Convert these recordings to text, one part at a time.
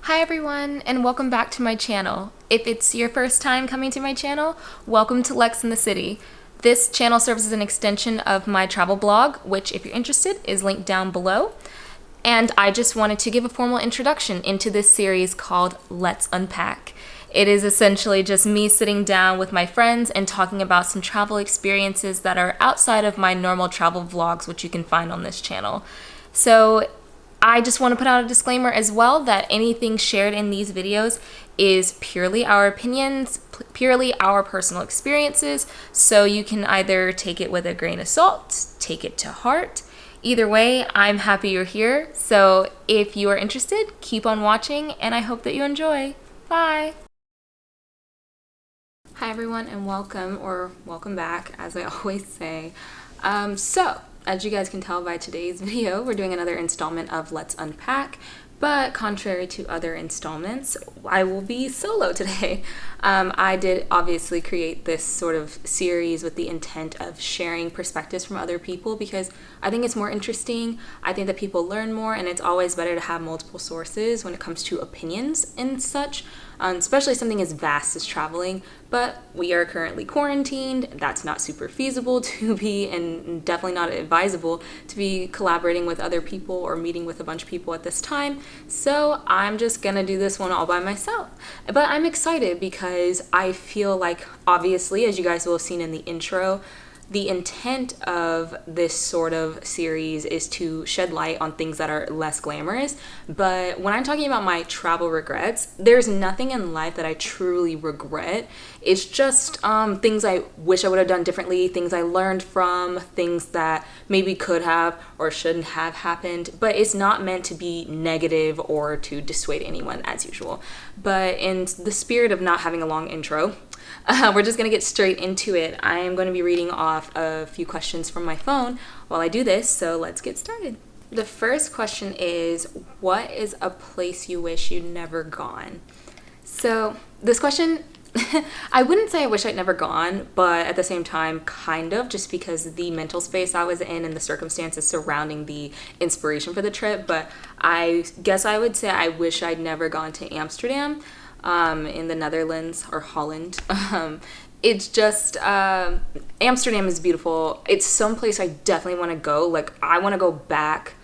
Hi everyone, and welcome back to my channel. If it's your first time coming to my channel, welcome to Lex in the City. This channel serves as an extension of my travel blog, which if you're interested is linked down below. And I just wanted to give a formal introduction into this series called Let's Unpack. It is essentially just me sitting down with my friends and talking about some travel experiences that are outside of my normal travel vlogs, which you can find on this channel. So I just want to put out a disclaimer as well that anything shared in these videos is purely our opinions, purely our personal experiences, so you can either take it with a grain of salt, take it to heart. Either way, I'm happy you're here, so if you are interested, keep on watching, and I hope that you enjoy. Bye! Hi everyone, and welcome back, as I always say. As you guys can tell by today's video, we're doing another installment of Let's Unpack, but contrary to other installments, I will be solo today. I did obviously create this sort of series with the intent of sharing perspectives from other people because I think it's more interesting. I think that people learn more, and it's always better to have multiple sources when it comes to opinions and such, especially something as vast as traveling. But we are currently quarantined. That's not super feasible to be, and definitely not advisable to be collaborating with other people or meeting with a bunch of people at this time. So I'm just gonna do this one all by myself. But I'm excited because I feel like, obviously, as you guys will have seen in the intro, the intent of this sort of series is to shed light on things that are less glamorous. But when I'm talking about my travel regrets, there's nothing in life that I truly regret. It's just things I wish I would have done differently, things I learned from, things that maybe could have or shouldn't have happened. But it's not meant to be negative or to dissuade anyone, as usual. But in the spirit of not having a long intro, we're just going to get straight into it. I am going to be reading off a few questions from my phone while I do this, so let's get started. The first question is, what is a place you wish you'd never gone? So this question, I wouldn't say I wish I'd never gone, but at the same time, kind of, just because the mental space I was in and the circumstances surrounding the inspiration for the trip. But I guess I would say I wish I'd never gone to Amsterdam. In the Netherlands, or Holland. It's just, Amsterdam is beautiful. It's someplace I definitely want to go. Like, I want to go back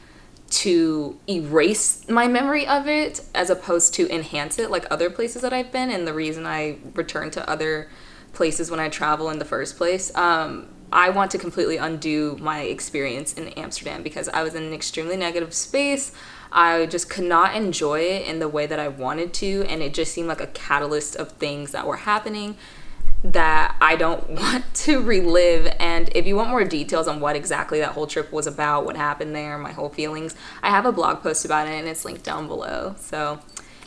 to erase my memory of it as opposed to enhance it like other places that I've been, and the reason I return to other places when I travel in the first place. I want to completely undo my experience in Amsterdam because I was in an extremely negative space. I just could not enjoy it in the way that I wanted to, and it just seemed like a catalyst of things that were happening that I don't want to relive. And if you want more details on what exactly that whole trip was about, what happened there, my whole feelings, I have a blog post about it and it's linked down below. So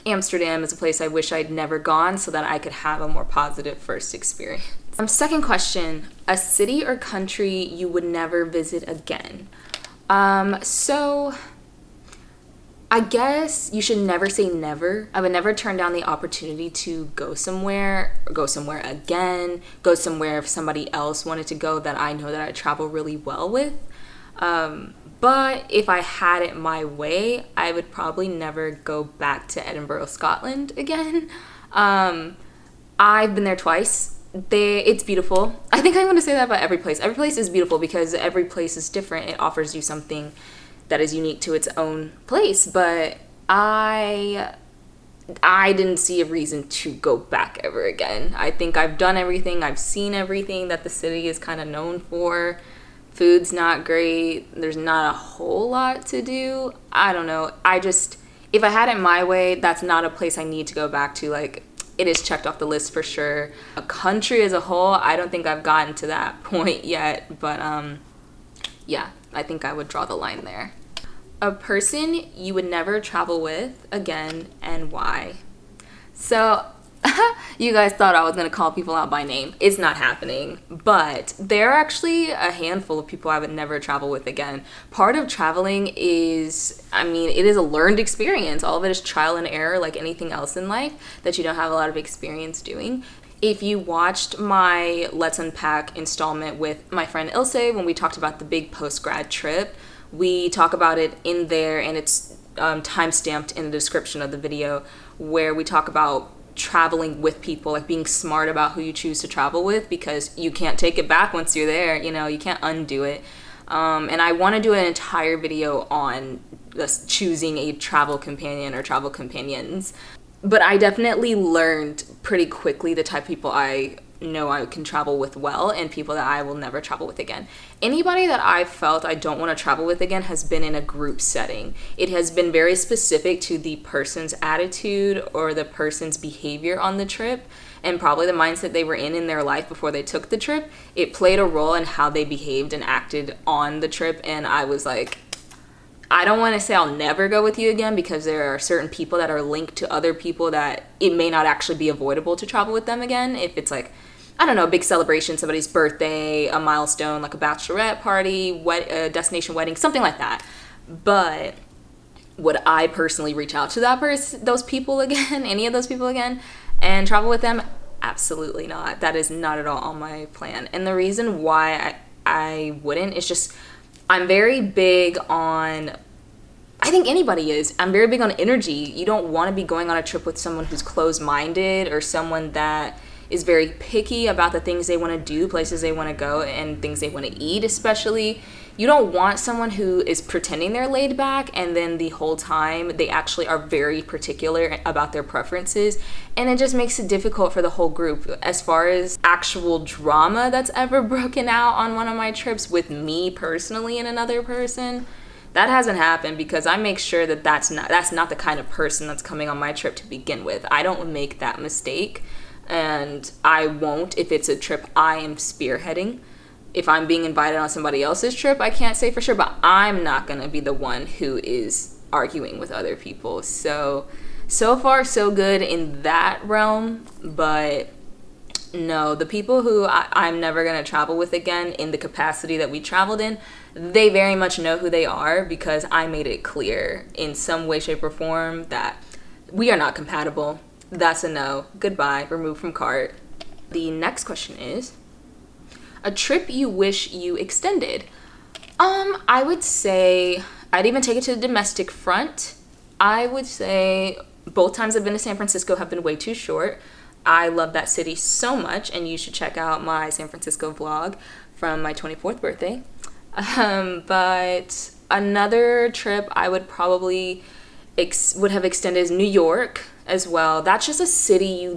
Amsterdam is a place I wish I'd never gone so that I could have a more positive first experience. Second question, a city or country you would never visit again? So I guess you should never say never. I would never turn down the opportunity to go somewhere again, go somewhere if somebody else wanted to go that I know that I travel really well with. But if I had it my way, I would probably never go back to Edinburgh, Scotland again. I've been there twice. It's beautiful. I think I'm going to say that about every place. Every place is beautiful because every place is different. It offers you something that is unique to its own place, but I didn't see a reason to go back ever again. I think I've done everything. I've seen everything that the city is kind of known for. Food's not great. There's not a whole lot to do. I don't know. If I had it my way, that's not a place I need to go back to. Like, it is checked off the list for sure. A country as a whole, I don't think I've gotten to that point yet, but yeah, I think I would draw the line there. A person you would never travel with again, and why? So, you guys thought I was going to call people out by name. It's not happening, but there are actually a handful of people I would never travel with again. Part of traveling is, it is a learned experience. All of it is trial and error, like anything else in life that you don't have a lot of experience doing. If you watched my Let's Unpack installment with my friend Ilse when we talked about the big post-grad trip, we talk about it in there, and it's time-stamped in the description of the video, where we talk about traveling with people, like being smart about who you choose to travel with, because you can't take it back once you're there, you can't undo it. And I want to do an entire video on this, choosing a travel companion or travel companions. But I definitely learned pretty quickly the type of people I know I can travel with well, and people that I will never travel with again. Anybody that I felt I don't want to travel with again has been in a group setting. It has been very specific to the person's attitude or the person's behavior on the trip, and probably the mindset they were in their life before they took the trip. It played a role in how they behaved and acted on the trip, and I was like, I don't want to say I'll never go with you again, because there are certain people that are linked to other people that it may not actually be avoidable to travel with them again. If it's like, I don't know, a big celebration, somebody's birthday, a milestone, like a bachelorette party, a destination wedding, something like that. But would I personally reach out to those people again, any of those people again, and travel with them? Absolutely not. That is not at all on my plan. And the reason why I wouldn't is just, I'm very big on, I think anybody is, I'm very big on energy. You don't want to be going on a trip with someone who's closed-minded, or someone that is very picky about the things they want to do, places they want to go, and things they want to eat especially. You don't want someone who is pretending they're laid back, and then the whole time they actually are very particular about their preferences, and it just makes it difficult for the whole group. As far as actual drama that's ever broken out on one of my trips with me personally and another person, that hasn't happened, because I make sure that that's not the kind of person that's coming on my trip to begin with. I don't make that mistake. And I won't if it's a trip I am spearheading. If I'm being invited on somebody else's trip, I can't say for sure, but I'm not going to be the one who is arguing with other people. So far, so good in that realm. But no, the people who I'm never going to travel with again in the capacity that we traveled in, they very much know who they are, because I made it clear in some way, shape, or form that we are not compatible. That's a no. Goodbye. Remove from cart. The next question is, a trip you wish you extended. I would say, I'd even take it to the domestic front. I would say both times I've been to San Francisco have been way too short. I love that city so much, and you should check out my San Francisco vlog from my 24th birthday. But another trip I would probably would have extended is New York as well. That's just a city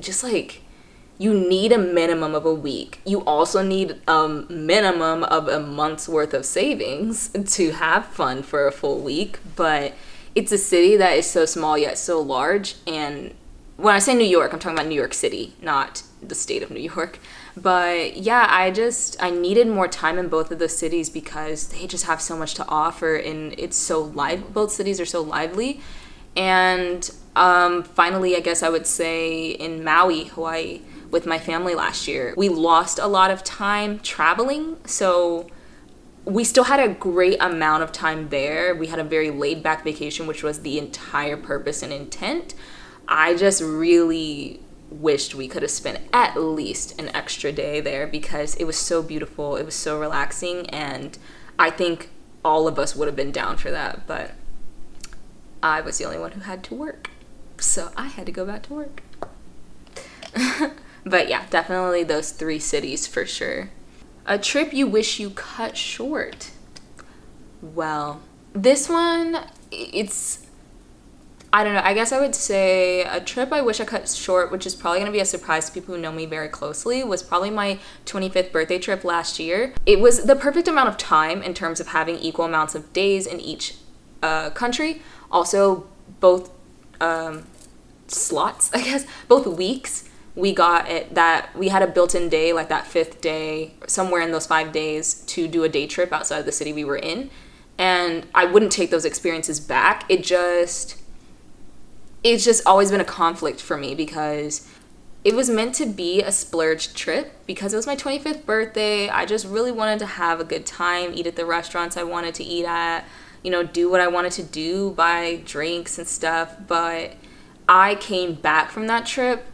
you need a minimum of a week. You also need a minimum of a month's worth of savings to have fun for a full week. But it's a city that is so small yet so large. And when I say New York, I'm talking about New York City, not the state of New York. But yeah, I needed more time in both of those cities, because they just have so much to offer, and it's so both cities are so lively. And finally, I guess I would say in Maui, Hawaii, with my family last year. We lost a lot of time traveling, so we still had a great amount of time there. We had a very laid-back vacation, which was the entire purpose and intent. I just really wished we could have spent at least an extra day there, because it was so beautiful, it was so relaxing, and I think all of us would have been down for that, but I was the only one who had to work, so I had to go back to work. But yeah, definitely those 3 cities for sure. A trip you wish you cut short. Well, this one, I don't know, I guess I would say a trip I wish I cut short, which is probably going to be a surprise to people who know me very closely, was probably my 25th birthday trip last year. It was the perfect amount of time in terms of having equal amounts of days in each country. Also, both slots, I guess, both weeks. We got it that we had a built-in day, like that 5th day, somewhere in those 5 days, to do a day trip outside of the city we were in. And I wouldn't take those experiences back. It's just always been a conflict for me, because it was meant to be a splurge trip, because it was my 25th birthday. I just really wanted to have a good time, eat at the restaurants I wanted to eat at, do what I wanted to do, buy drinks and stuff. But I came back from that trip,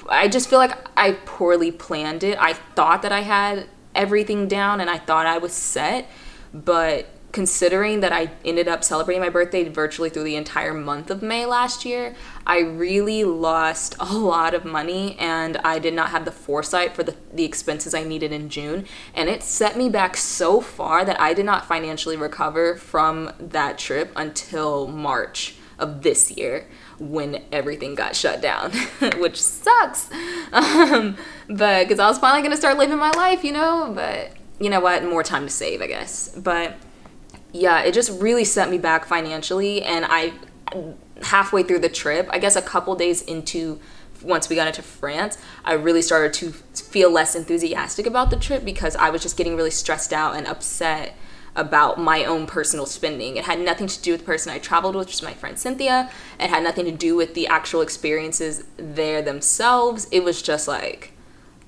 I just feel like I poorly planned it. I thought that I had everything down and I thought I was set, but considering that I ended up celebrating my birthday virtually through the entire month of May last year, I really lost a lot of money, and I did not have the foresight for the expenses I needed in June. And it set me back so far that I did not financially recover from that trip until March of this year, when everything got shut down, which sucks. But because I was finally going to start living my life, but you know what? More time to save, I guess. But yeah, it just really set me back financially. And I, halfway through the trip, I guess a couple days into, once we got into France, I really started to feel less enthusiastic about the trip because I was just getting really stressed out and upset about my own personal spending. It had nothing to do with the person I traveled with, which is my friend Cynthia. It had nothing to do with the actual experiences there themselves. It was just like,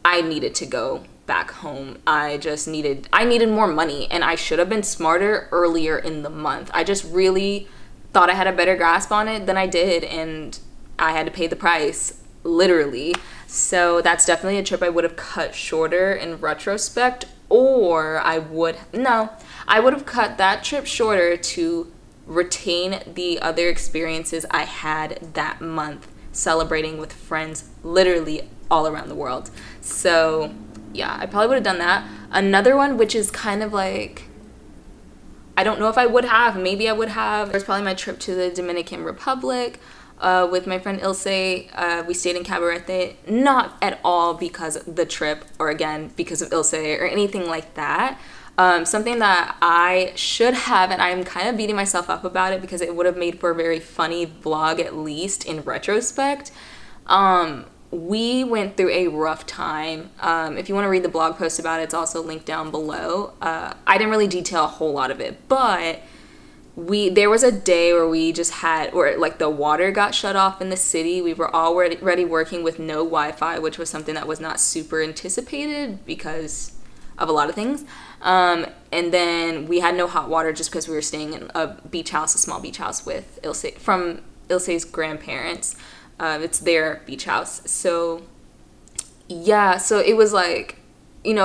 I needed to go back home. I needed more money, and I should have been smarter earlier in the month. I just really thought I had a better grasp on it than I did, and I had to pay the price, literally. So that's definitely a trip I would have cut shorter in retrospect, or I would have cut that trip shorter to retain the other experiences I had that month, celebrating with friends literally all around the world. So yeah, I probably would have done that. Another one, which is kind of like, I don't know if I would have, maybe I would have. It was probably my trip to the Dominican Republic with my friend Ilse. We stayed in Cabarete, not at all because of the trip, or again, because of Ilse or anything like that. Something that I should have, and I'm kind of beating myself up about it because it would have made for a very funny vlog, at least in retrospect. We went through a rough time. If you want to read the blog post about it, it's also linked down below. I didn't really detail a whole lot of it, but there was a day where where like the water got shut off in the city. We were already working with no Wi-Fi, which was something that was not super anticipated because of a lot of things. And then we had no hot water just because we were staying in a small beach house with from Ilse's grandparents. It's their beach house. So yeah, so it was like,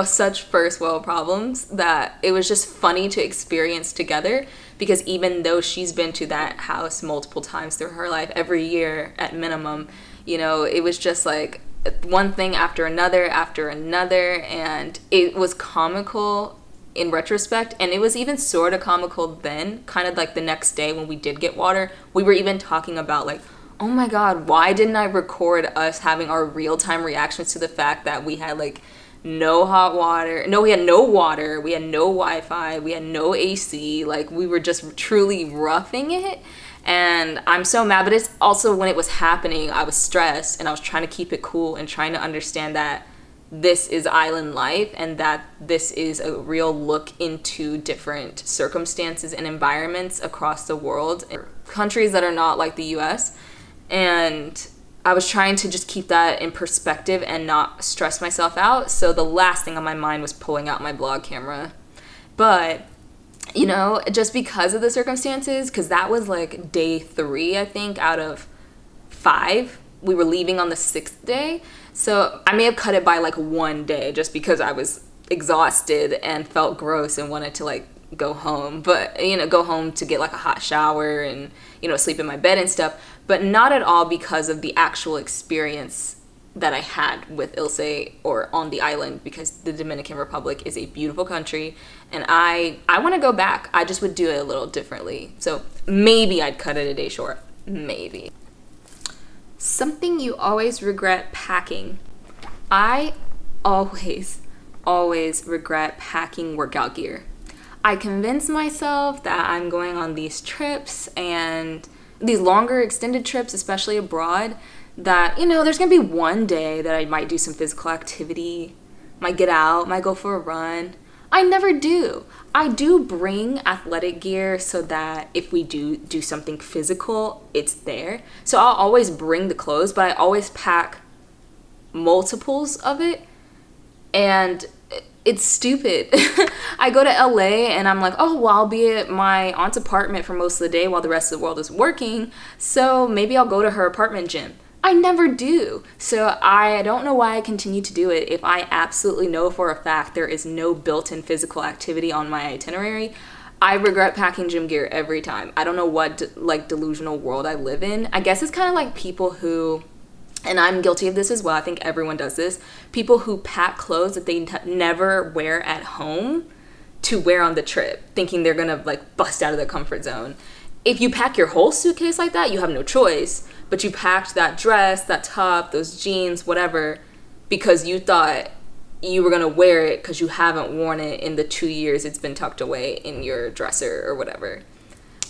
such first world problems that it was just funny to experience together, because even though she's been to that house multiple times through her life, every year at minimum, it was just like one thing after another, and it was comical in retrospect, and it was even sort of comical then, kind of like the next day when we did get water. We were even talking about like, oh my god, why didn't I record us having our real-time reactions to the fact that we had like no hot water, we had no water, we had no Wi-Fi, we had no AC, like we were just truly roughing it. And I'm so mad, but it's also, when it was happening, I was stressed and I was trying to keep it cool and trying to understand that this is island life and that this is a real look into different circumstances and environments across the world, countries that are not like the US. And I was trying to just keep that in perspective and not stress myself out. So the last thing on my mind was pulling out my vlog camera. But, just because of the circumstances, because that was like day 3, I think, out of 5. We were leaving on the 6th day. So I may have cut it by like 1 day just because I was exhausted and felt gross and wanted to like go home. But, go home to get like a hot shower and, sleep in my bed and stuff. But not at all because of the actual experience that I had with Ilse or on the island, because the Dominican Republic is a beautiful country and I want to go back. I just would do it a little differently. So maybe I'd cut it a day short. Maybe. Something you always regret packing. I always regret packing workout gear. I convince myself that I'm going on these trips, and these longer extended trips, especially abroad, that, there's going to be one day that I might do some physical activity, might get out, might go for a run. I never do. I do bring athletic gear so that if we do something physical, it's there. So I'll always bring the clothes, but I always pack multiples of it, and it's stupid. I go to LA and I'm like, oh, well, I'll be at my aunt's apartment for most of the day while the rest of the world is working, so maybe I'll go to her apartment gym. I never do. So I don't know why I continue to do it if I absolutely know for a fact there is no built-in physical activity on my itinerary. I regret packing gym gear every time. I don't know what like delusional world I live in. I guess it's kind of like people who, and I'm guilty of this as well, I think everyone does this, people who pack clothes that they never wear at home to wear on the trip, thinking they're gonna like bust out of their comfort zone. If you pack your whole suitcase like that, you have no choice, but you packed that dress, that top, those jeans, whatever, because you thought you were gonna wear it because you haven't worn it in the 2 years it's been tucked away in your dresser or whatever.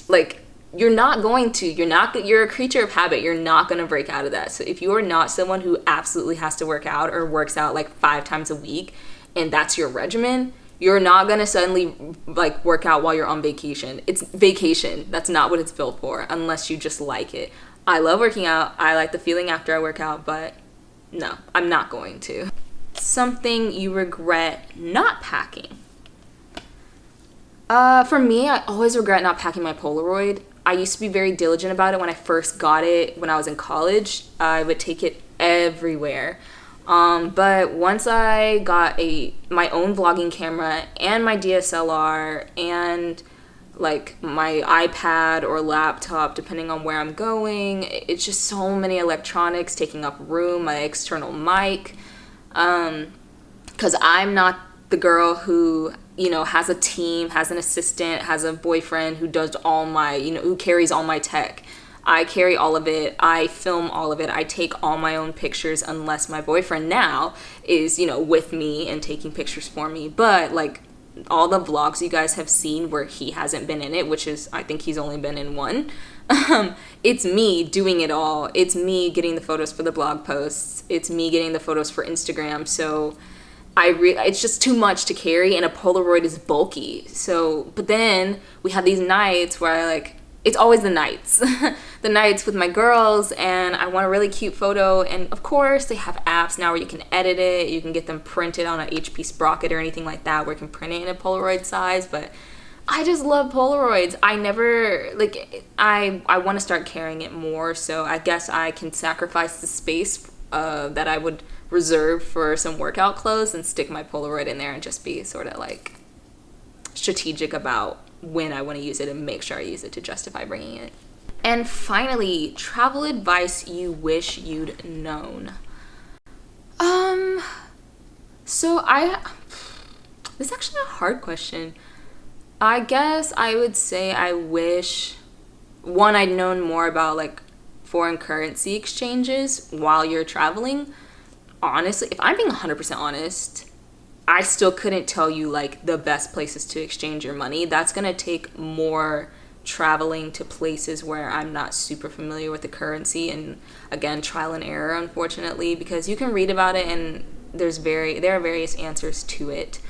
Like, you're a creature of habit. You're not going to break out of that. So if you are not someone who absolutely has to work out or works out like 5 times a week and that's your regimen, you're not going to suddenly like work out while you're on vacation. It's vacation. That's not what it's built for unless you just like it. I love working out. I like the feeling after I work out, but no, I'm not going to. Something you regret not packing. For me, I always regret not packing my Polaroid. I used to be very diligent about it when I first got it when I was in college. I would take it everywhere. But once I got my own vlogging camera and my DSLR and like my iPad or laptop, depending on where I'm going, it's just so many electronics taking up room, my external mic. Because I'm not the girl who, you know, has a team, has an assistant, has a boyfriend who does all my, you know, who carries all my tech. I carry all of it. I film all of it. I take all my own pictures unless my boyfriend now is, you know, with me and taking pictures for me. But like all the vlogs you guys have seen where he hasn't been in it, which is, I think he's only been in one. It's me doing it all. It's me getting the photos for the blog posts. It's me getting the photos for Instagram. So it's just too much to carry, and a Polaroid is bulky. So, but then we have these nights where it's always the nights, the nights with my girls, and I want a really cute photo. And of course, they have apps now where you can edit it. You can get them printed on an HP Sprocket or anything like that, where you can print it in a Polaroid size. But I just love Polaroids. I never, I want to start carrying it more. So I guess I can sacrifice the space that I would reserve for some workout clothes and stick my Polaroid in there and just be sort of like strategic about when I want to use it and make sure I use it to justify bringing it. And finally, travel advice you wish you'd known. So this is actually a hard question. I guess I would say I wish, one, I'd known more about foreign currency exchanges while you're traveling. Honestly, if I'm being 100% honest, I still couldn't tell you the best places to exchange your money. That's gonna take more traveling to places where I'm not super familiar with the currency, and again, trial and error, unfortunately, because you can read about it and there are various answers to it.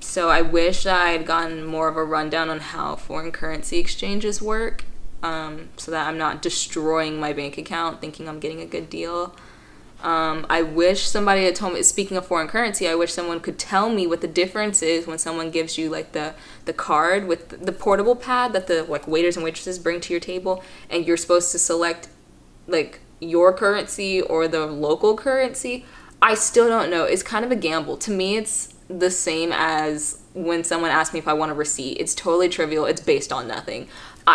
So I wish that I had gotten more of a rundown on how foreign currency exchanges work, so that I'm not destroying my bank account thinking I'm getting a good deal. I wish somebody had told me, speaking of foreign currency, I wish someone could tell me what the difference is when someone gives you the card with the portable pad that the waiters and waitresses bring to your table, and you're supposed to select your currency or the local currency. I still don't know. It's kind of a gamble. To me, it's the same as when someone asks me if I want a receipt. It's totally trivial. It's based on nothing.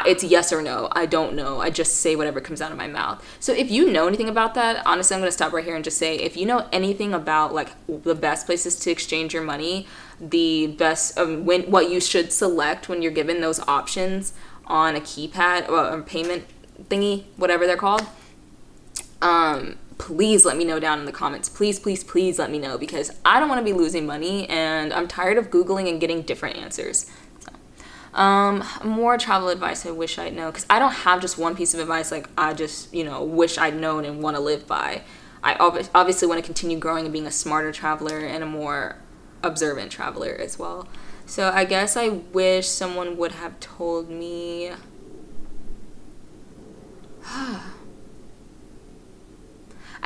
It's yes or no. I don't know. I just say whatever comes out of my mouth. So if you know anything about that, honestly, I'm going to stop right here and just say, if you know anything about the best places to exchange your money, the best what you should select when you're given those options on a keypad or a payment thingy, whatever they're called, please let me know down in the comments. Please, please, please let me know, because I don't want to be losing money and I'm tired of Googling and getting different answers. More travel advice I wish I'd known, because I don't have just one piece of advice I just wish I'd known and want to live by. I obviously want to continue growing and being a smarter traveler and a more observant traveler as well. So I guess I wish someone would have told me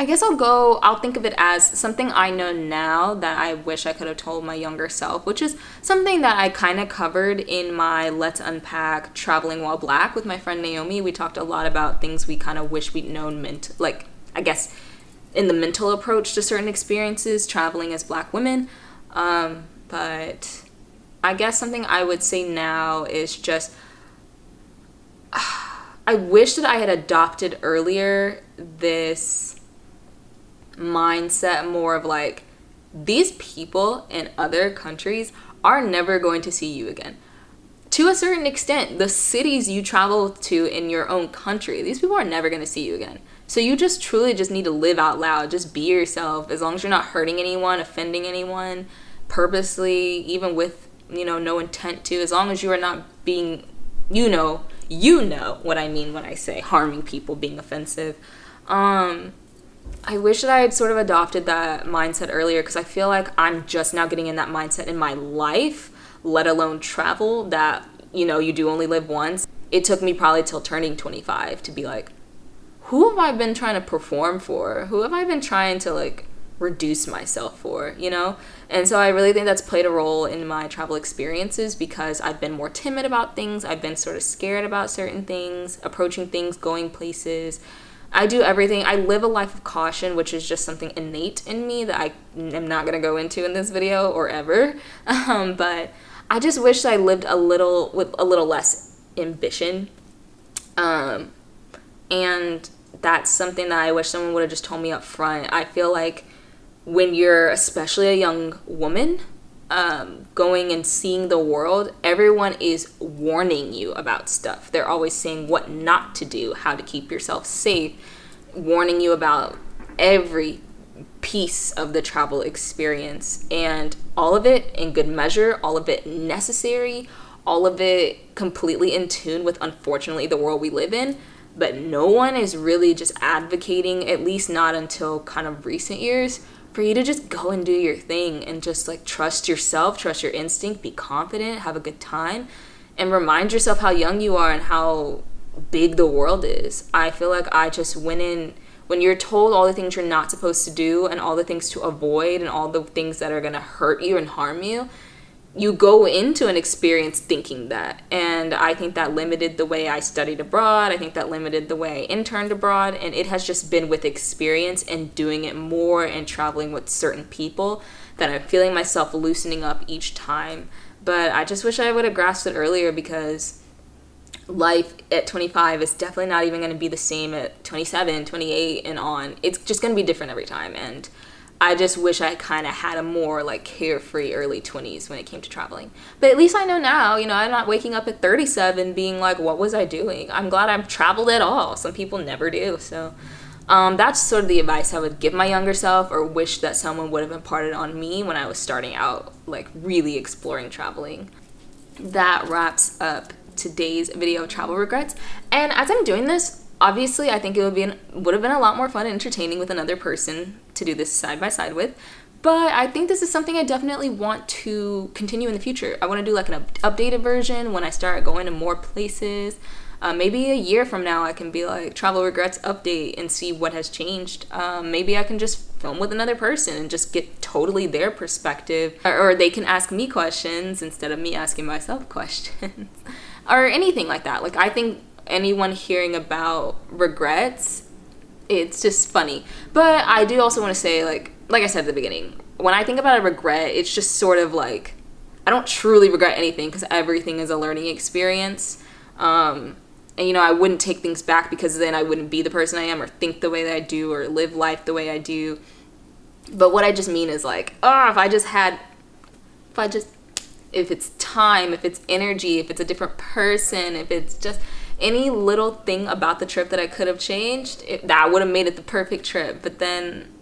I guess I'll think of it as something I know now that I wish I could have told my younger self, which is something that I kind of covered in my Let's Unpack Traveling While Black with my friend Naomi. We talked a lot about things we kind of wish we'd known I guess, in the mental approach to certain experiences traveling as Black women. But I guess something I would say now is just, I wish that I had adopted earlier this mindset more of like, these people in other countries are never going to see you again. To a certain extent, the cities you travel to in your own country, these people are never going to see you again. So you just truly just need to live out loud. Just be yourself. As long as you're not hurting anyone, offending anyone purposely, even with, no intent to. As long as you are not being, you know what I mean when I say harming people, being offensive. I wish that I had sort of adopted that mindset earlier, because I feel like I'm just now getting in that mindset in my life, let alone travel, that, you do only live once. It took me probably till turning 25 to be like, who have I been trying to perform for? Who have I been trying to like reduce myself for, And so I really think that's played a role in my travel experiences, because I've been more timid about things. I've been sort of scared about certain things, approaching things, going places. I do everything. I live a life of caution, which is just something innate in me that I am not going to go into in this video or ever. But I just wish I lived with a little less ambition. And that's something that I wish someone would have just told me up front. I feel like when you're especially a young woman, going and seeing the world, everyone is warning you about stuff. They're always saying what not to do, how to keep yourself safe, warning you about every piece of the travel experience, and all of it in good measure, all of it necessary, all of it completely in tune with, unfortunately, the world we live in. But no one is really just advocating, at least not until kind of recent years, for you to just go and do your thing and just like trust yourself, trust your instinct, be confident, have a good time, and remind yourself how young you are and how big the world is. I feel like I just went in, when you're told all the things you're not supposed to do and all the things to avoid and all the things that are going to hurt you and harm you, you go into an experience thinking that. And I think that limited the way I studied abroad. I think that limited the way I interned abroad. And it has just been with experience and doing it more and traveling with certain people that I'm feeling myself loosening up each time. But I just wish I would have grasped it earlier, because life at 25 is definitely not even going to be the same at 27, 28 and on. It's just going to be different every time. And I just wish I kind of had a more like carefree early 20s when it came to traveling. But at least I know now, I'm not waking up at 37 being like, what was I doing? I'm glad I've traveled at all. Some people never do. So that's sort of the advice I would give my younger self, or wish that someone would have imparted on me when I was starting out, like really exploring traveling. That wraps up today's video of travel regrets. And as I'm doing this, obviously, I think it would have been a lot more fun and entertaining with another person to do this side by side with. But I think this is something I definitely want to continue in the future. I want to do like an updated version when I start going to more places. Maybe a year from now, I can be like travel regrets update and see what has changed. Maybe I can just film with another person and just get totally their perspective, or they can ask me questions instead of me asking myself questions, or anything like that. Like, I think anyone hearing about regrets, it's just funny. But I do also want to say, like I said at the beginning, when I think about a regret, it's just sort of like, I don't truly regret anything, because everything is a learning experience. And I wouldn't take things back, because then I wouldn't be the person I am, or think the way that I do, or live life the way I do. But what I just mean is like, if it's time, if it's energy, if it's a different person, if it's just any little thing about the trip that I could have changed, that would have made it the perfect trip. But then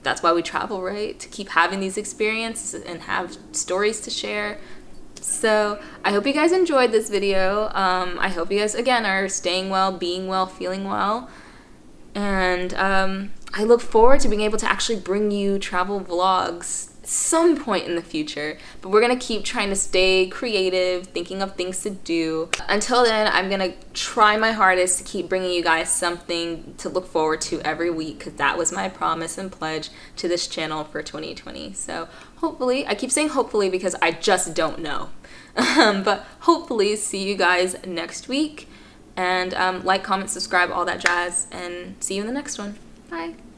that's why we travel, right? To keep having these experiences and have stories to share. So I hope you guys enjoyed this video. I hope you guys, again, are staying well, being well, feeling well. And I look forward to being able to actually bring you travel vlogs some point in the future, but we're gonna keep trying to stay creative, thinking of things to do. Until then, I'm gonna try my hardest to keep bringing you guys something to look forward to every week, because that was my promise and pledge to this channel for 2020. So hopefully, I keep saying hopefully because I just don't know, but hopefully see you guys next week. And like, comment, subscribe, all that jazz, and see you in the next one. Bye.